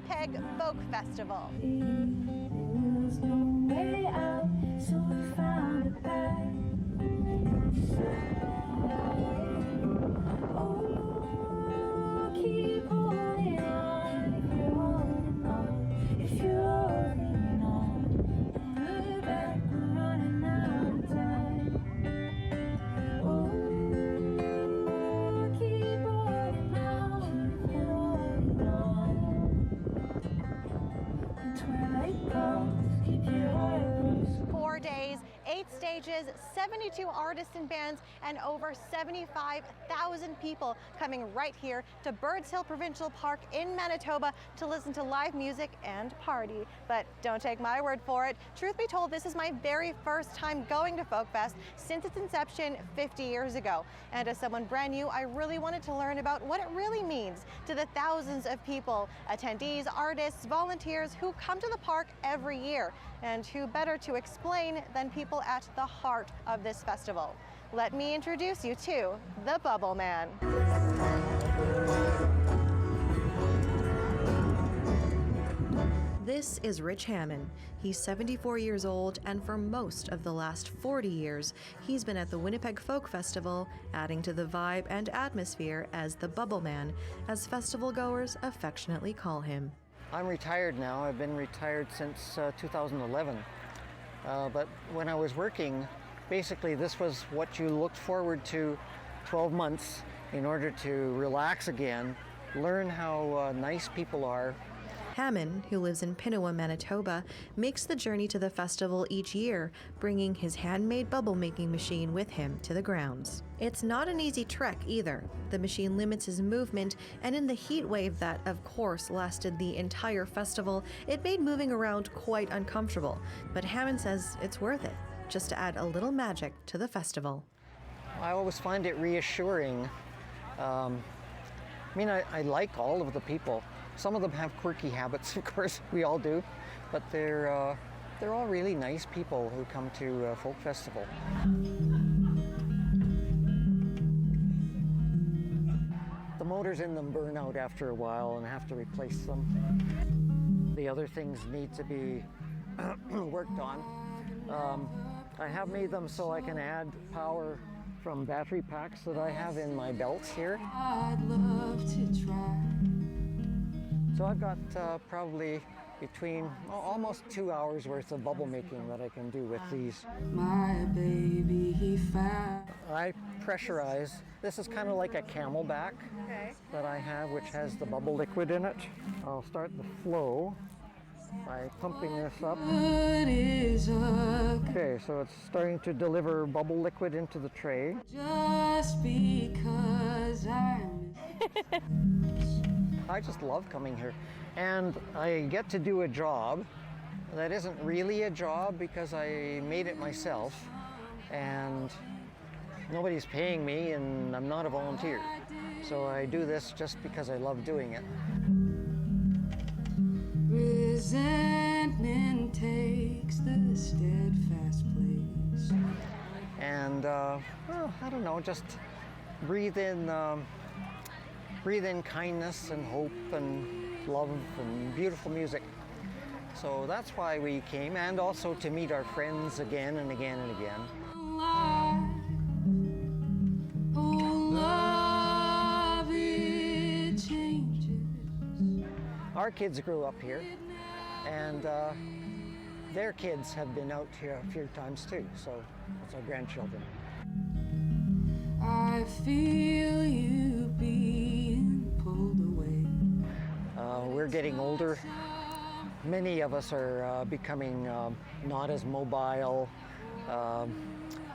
Winnipeg Folk Festival. There's no way out, so we found a path. Oh, keep holding on, if you're holding on, if you're holding on. Don't look back, we're running out of time. Oh, keep holding on, if you're holding on. When twilight comes, keep your heart close. 4 days, 8 stages, 72 artists and bands, and over 75,000 people coming right here to Birds Hill Provincial Park in Manitoba to listen to live music and party. But don't take my word for it. Truth be told, this is my very first time going to Folkfest since its inception 50 years ago. And as someone brand new, I really wanted to learn about what it really means to the thousands of people, attendees, artists, volunteers who come to the park every year. And who better to explain than people at the heart of this festival. Let me introduce you to the Bubble Man. This is Rich Hammond. He's 74 years old, and for most of the last 40 years, he's been at the Winnipeg Folk Festival, adding to the vibe and atmosphere as the Bubble Man, as festival goers affectionately call him. I'm retired now. I've been retired since 2011. But when I was working, basically this was what you looked forward to 12 months in order to relax again, learn how nice people are. Hammond, who lives in Pinawa, Manitoba, makes the journey to the festival each year, bringing his handmade bubble making machine with him to the grounds. It's not an easy trek either. The machine limits his movement, and in the heat wave that, of course, lasted the entire festival, it made moving around quite uncomfortable. But Hammond says it's worth it, just to add a little magic to the festival. I always find it reassuring. I like all of the people. Some of them have quirky habits, of course, we all do, but they're all really nice people who come to Folk Festival. The motors in them burn out after a while and I have to replace them. The other things need to be worked on. I have made them so I can add power from battery packs that I have in my belts here. I'd love to try. So I've got probably between almost 2 hours worth of bubble making that I can do with these. My baby, he found. I pressurize. This is kind of like a Camelback that I have, which has the bubble liquid in it. I'll start the flow by pumping this up. Okay, so it's starting to deliver bubble liquid into the tray. Just because I'm. I just love coming here, and I get to do a job that isn't really a job because I made it myself, and nobody's paying me, and I'm not a volunteer. So I do this just because I love doing it. Resentment takes the steadfast place. And I don't know, just breathe in kindness and hope and love and beautiful music. So that's why we came, and also to meet our friends again and again and again. Oh, love, it changes. Our kids grew up here, and their kids have been out here a few times too, so that's our grandchildren. I feel you being pulled away. We're getting older. Many of us are becoming not as mobile.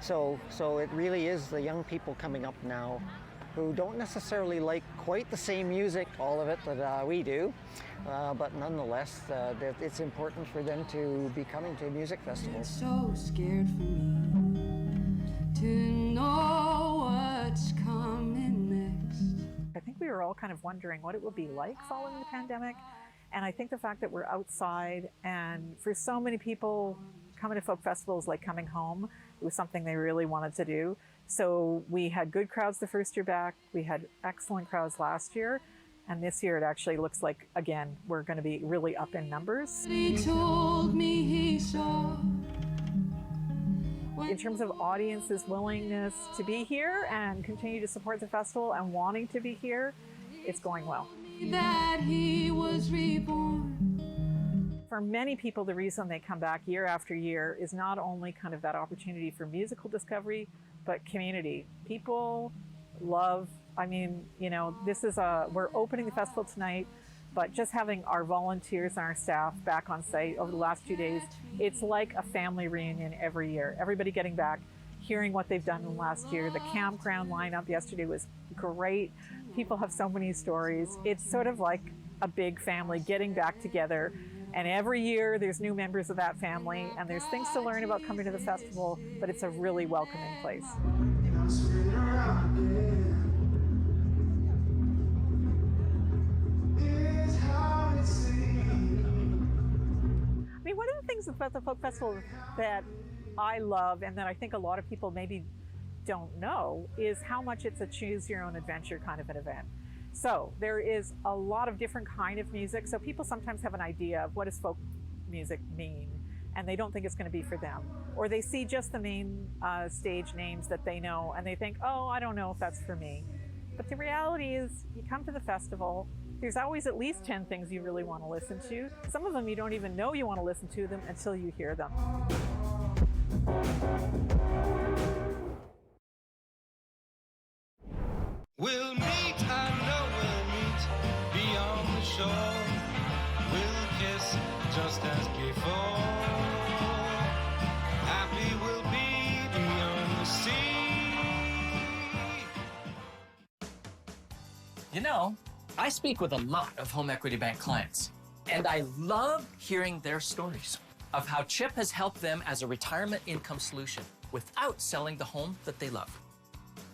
So it really is the young people coming up now who don't necessarily like quite the same music, all of it, that we do. But nonetheless, it's important for them to be coming to music festivals. It's so scared for me to know what's coming next. I think we were all kind of wondering what it would be like following the pandemic. And I think the fact that we're outside, and for so many people, coming to folk festivals like coming home, it was something they really wanted to do. So we had good crowds the first year back. We had excellent crowds last year. And this year it actually looks like, again, we're going to be really up in numbers. He told me he saw. In terms of audience's willingness to be here and continue to support the festival and wanting to be here, it's going well. That he was reborn. For many people, the reason they come back year after year is not only kind of that opportunity for musical discovery, but community. People love, I mean, you know, we're opening the festival tonight, but just having our volunteers and our staff back on site over the last 2 days, it's like a family reunion every year. Everybody getting back, hearing what they've done in the last year. The campground lineup yesterday was great. People have so many stories. It's sort of like a big family getting back together. And every year there's new members of that family, and there's things to learn about coming to the festival, but it's a really welcoming place. I mean, one of the things about the Folk Festival that I love, and that I think a lot of people maybe don't know, is how much it's a choose your own adventure kind of an event. So there is a lot of different kind of music. So people sometimes have an idea of what does folk music mean, and they don't think it's going to be for them. Or they see just the main stage names that they know, and they think, oh, I don't know if that's for me. But the reality is, you come to the festival, there's always at least 10 things you really want to listen to. Some of them you don't even know you want to listen to them until you hear them. We'll meet, I know we'll meet beyond the shore. We'll kiss just as before. Happy we'll be beyond the sea. You know, I speak with a lot of home equity bank clients, and I love hearing their stories of how CHIP has helped them as a retirement income solution without selling the home that they love.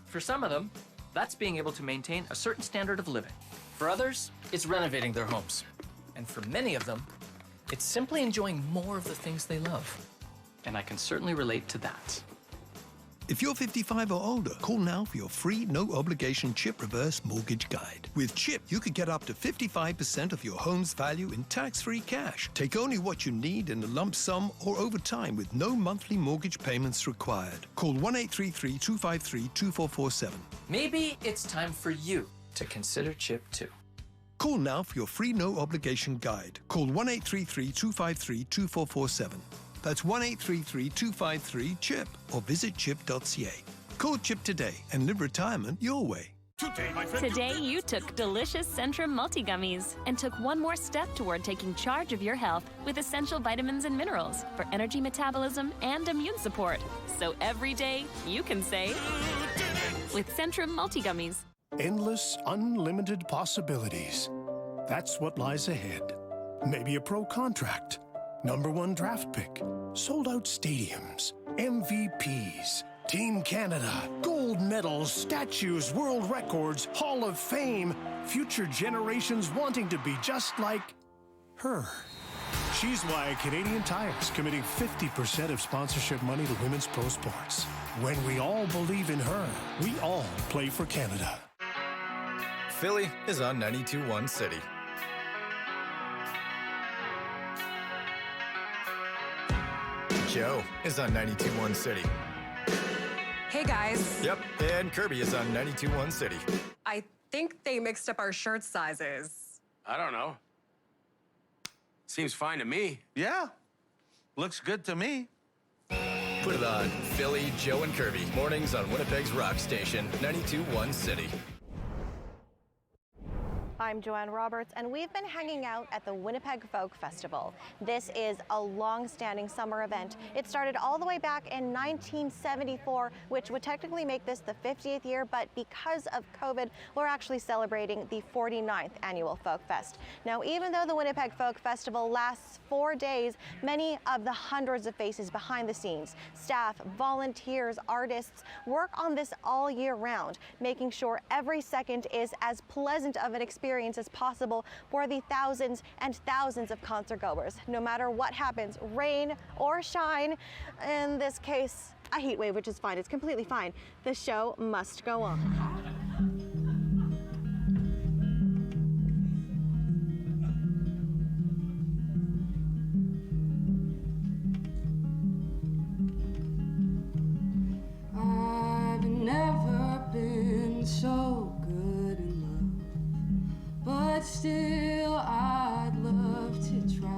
For some of them, that's being able to maintain a certain standard of living. For others, it's renovating their homes. And for many of them, it's simply enjoying more of the things they love. And I can certainly relate to that. If you're 55 or older, call now for your free, no-obligation CHIP Reverse Mortgage Guide. With CHIP, you could get up to 55% of your home's value in tax-free cash. Take only what you need in a lump sum or over time with no monthly mortgage payments required. Call 1-833-253-2447. Maybe it's time for you to consider CHIP too. Call now for your free, no-obligation guide. Call 1-833-253-2447. That's 1-833-253-CHIP or visit chip.ca. Call CHIP today and live retirement your way. Today, you took delicious Centrum multi-gummies and took one more step toward taking charge of your health with essential vitamins and minerals for energy metabolism and immune support. So every day, you can say, with Centrum multi-gummies. Endless, unlimited possibilities. That's what lies ahead. Maybe a pro contract. #1 draft pick, sold-out stadiums, MVPs, Team Canada, gold medals, statues, world records, Hall of Fame, future generations wanting to be just like her. She's why Canadian Tire's committing 50% of sponsorship money to women's pro sports. When we all believe in her, we all play for Canada. Philly is on 92.1 City. Joe is on 92.1 City. Hey guys. Yep, and Kirby is on 92.1 City. I think they mixed up our shirt sizes. I don't know. Seems fine to me. Yeah, looks good to me. Put it on, Philly, Joe, and Kirby. Mornings on Winnipeg's rock station, 92.1 City. I'm Joanne Roberts, and we've been hanging out at the Winnipeg Folk Festival. This is a long-standing summer event. It started all the way back in 1974, which would technically make this the 50th year, but because of COVID, we're actually celebrating the 49th annual Folk Fest. Now, even though the Winnipeg Folk Festival lasts 4 days, many of the hundreds of faces behind the scenes, staff, volunteers, artists, work on this all year round, making sure every second is as pleasant of an experience as possible for the thousands and thousands of concert goers, no matter what happens, rain or shine. In this case, a heat wave, which is fine. It's completely fine. The show must go on. so good in love, but still I'd love to try.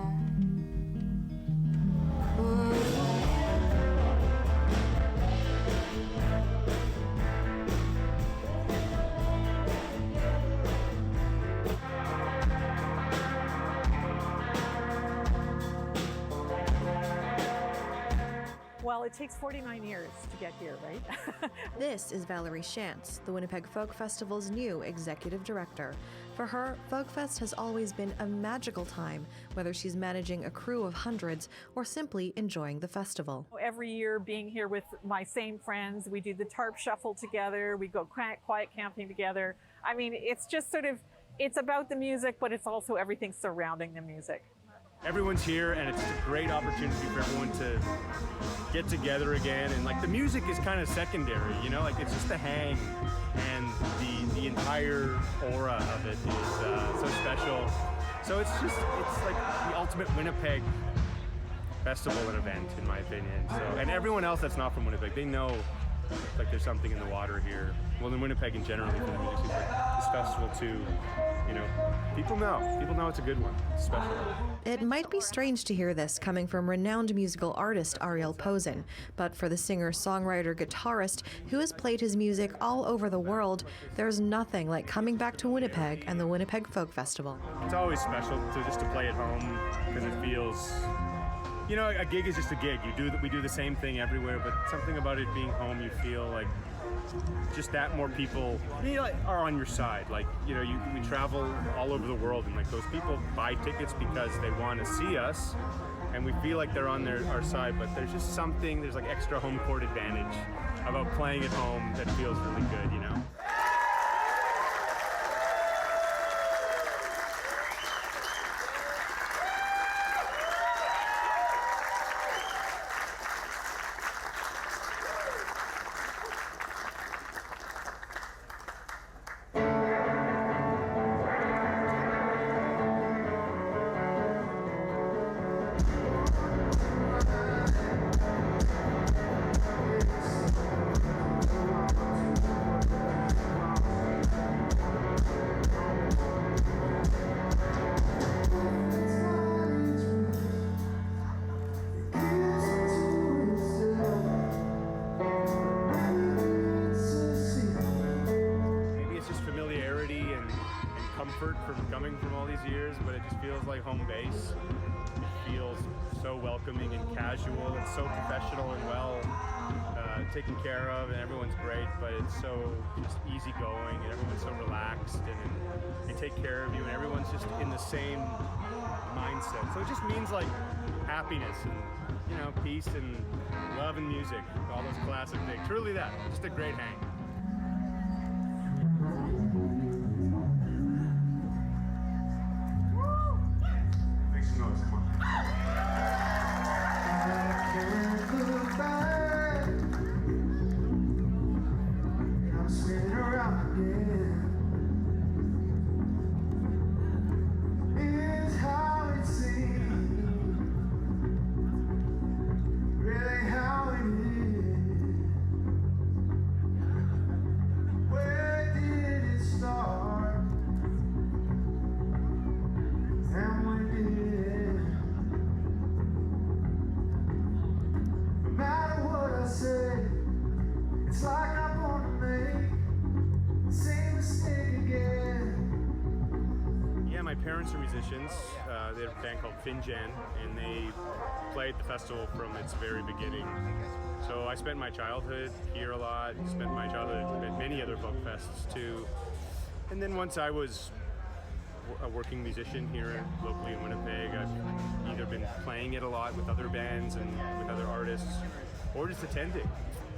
Well, it takes 49 years to get here, right? This is Valerie Shantz, the Winnipeg Folk Festival's new executive director. For her, Folkfest has always been a magical time, whether she's managing a crew of hundreds or simply enjoying the festival. Every year being here with my same friends, we do the tarp shuffle together, we go quiet camping together. I mean, it's just sort of, it's about the music, but it's also everything surrounding the music. Everyone's here, and it's a great opportunity for everyone to get together again. And like the music is kind of secondary, you know, like it's just the hang, and the entire aura of it is so special. So it's like the ultimate Winnipeg festival and event, in my opinion. So, and everyone else that's not from Winnipeg, they know like there's something in the water here. Well, in Winnipeg in general, for the music scene, but this festival too. You know, people know it's a good one. It's special. It might be strange to hear this coming from renowned musical artist Ariel Posen, but for the singer, songwriter, guitarist who has played his music all over the world, there's nothing like coming back to Winnipeg and the Winnipeg Folk Festival. It's always special to play at home because it feels, you know, a gig is just a gig. We do the same thing everywhere, but something about it being home, you feel like just that more people are on your side. Like, you know, we travel all over the world, and like those people buy tickets because they want to see us, and we feel like they're on our side, but there's just something, there's like extra home court advantage about playing at home that feels really good, you know? From coming from all these years, but it just feels like home base. It feels so welcoming and casual and so professional and well taken care of, and everyone's great, but it's so just easygoing, and everyone's so relaxed, and they take care of you, and everyone's just in the same mindset. So it just means like happiness and, you know, peace and love and music, all those classic things. Truly that, just a great hang. My parents are musicians. They have a band called Finjan, and they played the festival from its very beginning. So I spent my childhood here a lot, spent my childhood at many other folk fests too. And then once I was a working musician here locally in Winnipeg, I've either been playing it a lot with other bands and with other artists, or just attending.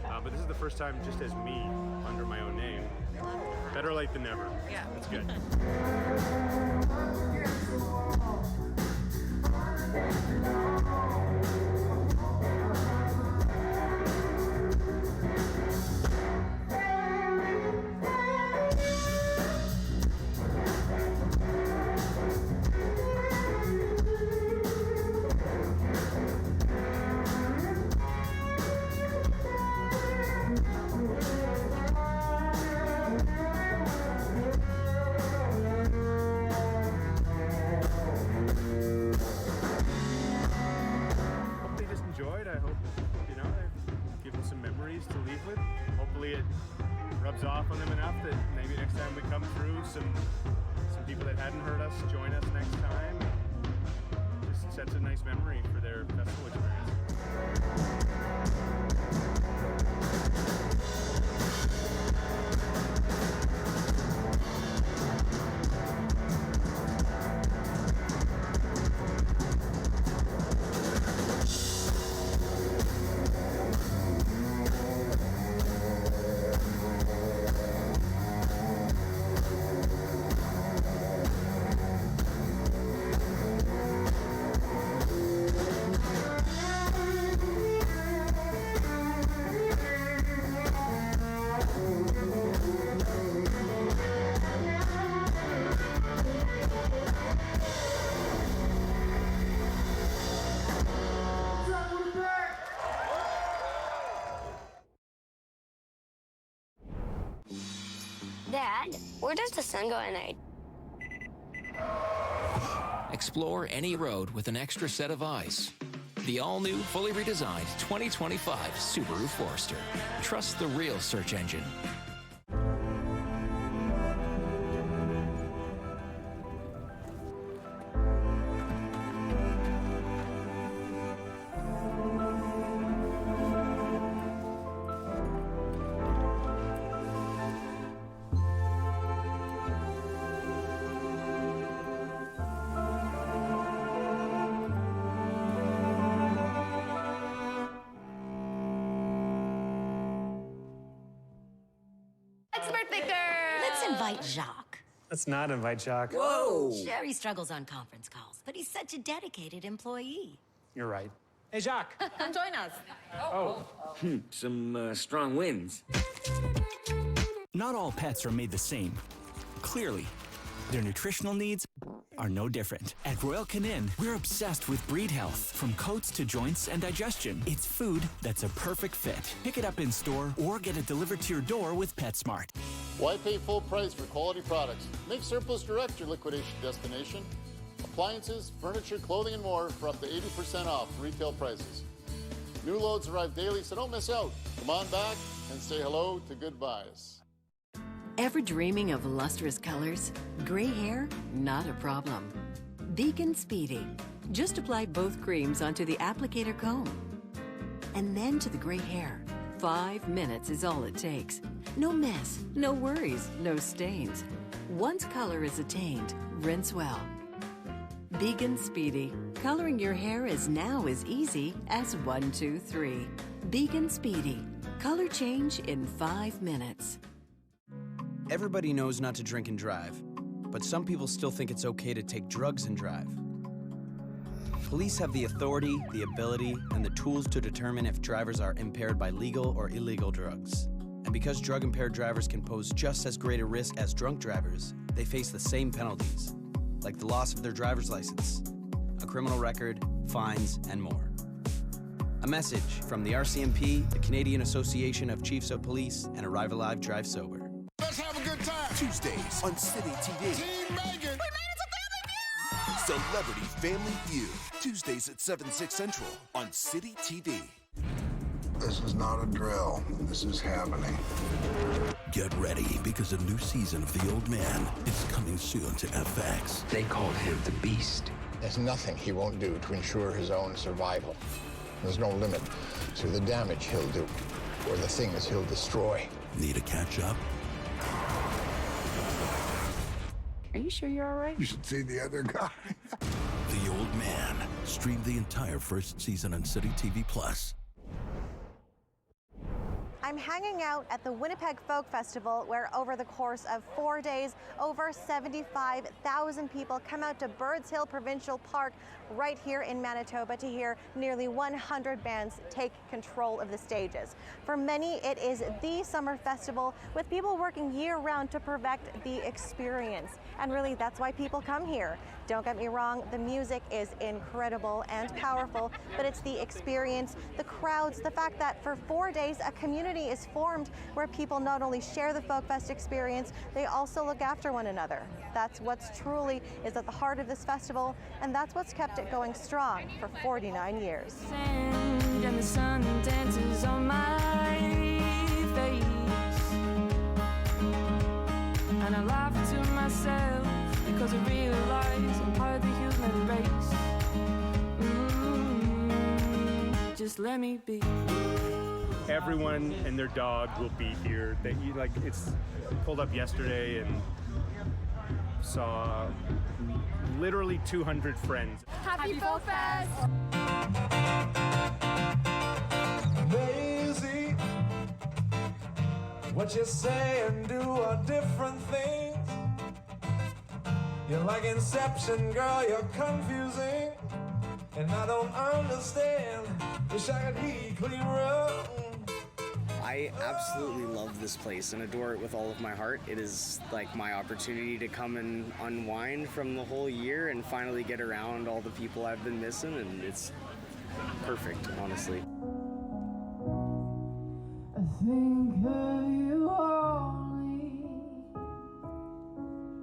But this is the first time just as me, under my own name. Better late than never. Yeah. That's good. rubs off on them enough that maybe next time we come through, some people that hadn't heard us join us next time. Just sets a nice memory for their festival experience. Dad, where does the sun go at night? Explore any road with an extra set of eyes. The all-new, fully redesigned 2025 Subaru Forester. Trust the real search engine. Let's invite Jacques. Let's not invite Jacques. Whoa! Sure, he struggles on conference calls, but he's such a dedicated employee. You're right. Hey, Jacques. Come join us. Oh. Some strong winds. Not all pets are made the same. Clearly, their nutritional needs are no different. At Royal Canin, we're obsessed with breed health, from coats to joints and digestion. It's food that's a perfect fit. Pick it up in store or get it delivered to your door with PetSmart. Why pay full price for quality products? Make Surplus Direct your liquidation destination. Appliances, furniture, clothing, and more for up to 80% off retail prices. New loads arrive daily, so don't miss out. Come on back and say hello to good buys. Ever dreaming of lustrous colors? Gray hair? Not a problem. Beacon Speedy. Just apply both creams onto the applicator comb. And then to the gray hair. 5 minutes is all it takes. No mess, no worries, no stains. Once color is attained, rinse well. Beacon Speedy. Coloring your hair is now as easy as 1, 2, 3. Beacon Speedy. Color change in 5 minutes. Everybody knows not to drink and drive, but some people still think it's okay to take drugs and drive. Police have the authority, the ability, and the tools to determine if drivers are impaired by legal or illegal drugs. And because drug-impaired drivers can pose just as great a risk as drunk drivers, they face the same penalties, like the loss of their driver's license, a criminal record, fines, and more. A message from the RCMP, the Canadian Association of Chiefs of Police, and Arrive Alive, Drive Sober. Let's have a good time. Tuesdays on City TV. Team Megan. We made it to Family Feud. Celebrity Family Feud. Tuesdays at 7, 6 Central on City TV. This is not a drill. This is happening. Get ready, because a new season of The Old Man is coming soon to FX. They called him the Beast. There's nothing he won't do to ensure his own survival. There's no limit to the damage he'll do or the things he'll destroy. Need to catch up? Are you sure you're all right? You should see the other guy. The Old Man. Stream the entire first season on City TV Plus. I'm hanging out at the Winnipeg Folk Festival, where over the course of 4 days, over 75,000 people come out to Birds Hill Provincial Park right here in Manitoba to hear nearly 100 bands take control of the stages. For many, it is the summer festival, with people working year-round to perfect the experience. And really, that's why people come here. Don't get me wrong, the music is incredible and powerful, but it's the experience, the crowds, the fact that for 4 days, a community is formed where people not only share the Folkfest experience, they also look after one another. That's what's truly is at the heart of this festival, and that's what's kept it going strong for 49 years. And the sun dances on my face. myself because I realize I'm part of the human race. Just let me be. Everyone and their dog will be here. It's pulled up yesterday and saw literally 200 friends. Happy Folkfest! Lazy, what you say and do are different things. You're like Inception, girl, you're confusing, and I don't understand. Wish I could hear you clearer. I absolutely love this place and adore it with all of my heart. It is like my opportunity to come and unwind from the whole year and finally get around all the people I've been missing, and it's perfect, honestly. I think of you only.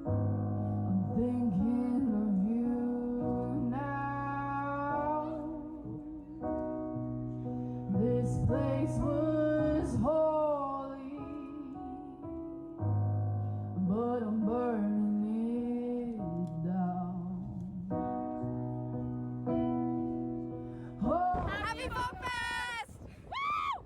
I'm thinking of you now. This place was holy, but I'm burning it down. Oh. Happy Folkfest! Woo!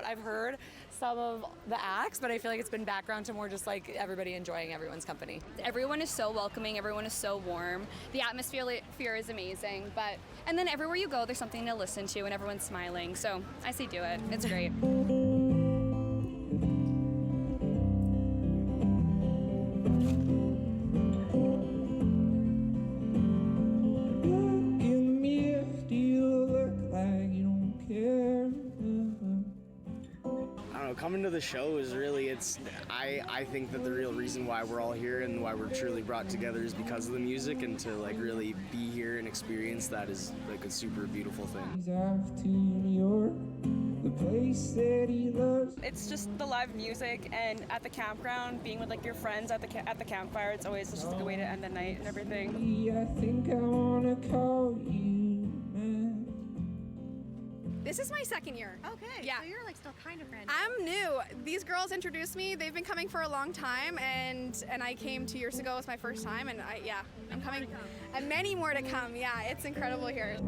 I've heard some of the acts, but I feel like it's been background to more just like everybody enjoying everyone's company. Everyone is so welcoming, everyone is so warm. The atmosphere is amazing, and then everywhere you go, there's something to listen to and everyone's smiling. So I say do it, it's great. Coming to the show is really, I think that the real reason why we're all here and why we're truly brought together is because of the music, and to like really be here and experience that is like a super beautiful thing. It's just the live music, and at the campground, being with like your friends at the campfire, it's always just a good way to end the night and everything. I think I wanna call you, man. This is my second year. Okay, yeah. So you're like still kind of brand new. I'm new. These girls introduced me. They've been coming for a long time, and I came 2 years ago. It was my first time, and I'm coming. And many more to come. Yeah, it's incredible here.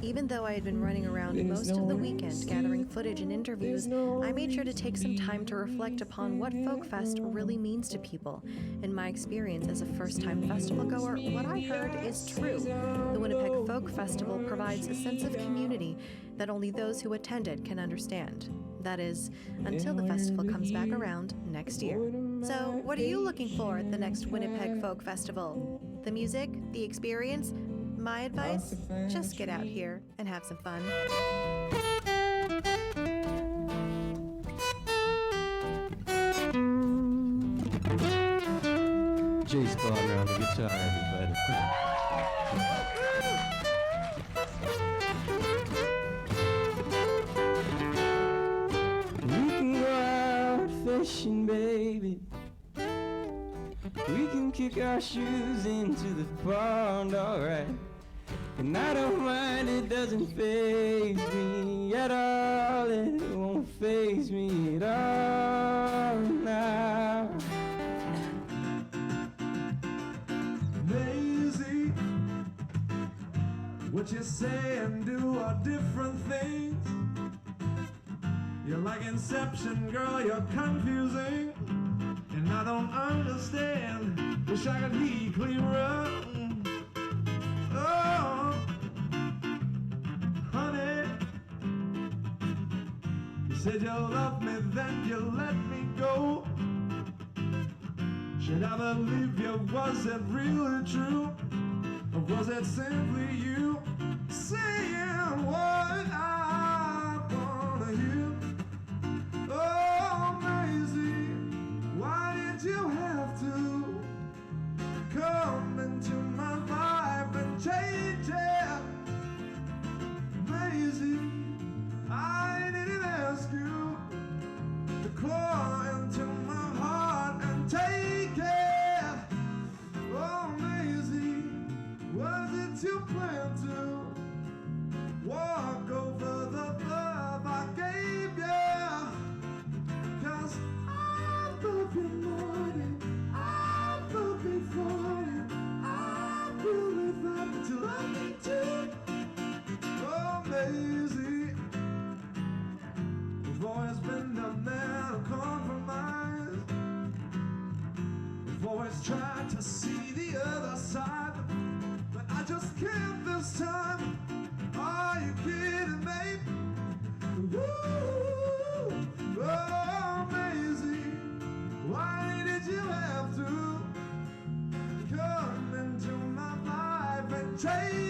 Even though I had been running around most of the weekend gathering footage and interviews, I made sure to take some time to reflect upon what Folkfest really means to people. In my experience as a first-time festival goer, what I heard is true. The Winnipeg Folk Festival provides a sense of community that only those who attend it can understand. That is, until the festival comes back around next year. So, what are you looking for at the next Winnipeg Folk Festival? The music? The experience? My advice? Just get out here and have some fun. Jay's going around the guitar, everybody. We can go out fishing, baby. We can kick our shoes into the pond, alright. And I don't mind, it doesn't faze me at all. It won't faze me at all now. Lazy, what you say and do are different things. You're like Inception, girl, you're confusing, and I don't understand. Wish I could hear you clearer. Oh, honey, you said you loved me, then you let me go. Should I believe you? Was it really true? Or was it simply you saying what I wanna hear? Oh, Maisie, why did you have to come into my life and change it? Maisie, I didn't ask you to claw into my heart and take it. Oh, Maisie, was it your plan to tried to see the other side, but I just can't this time. Are you kidding me? Ooh, oh, Maisie, why did you have to come into my life and change?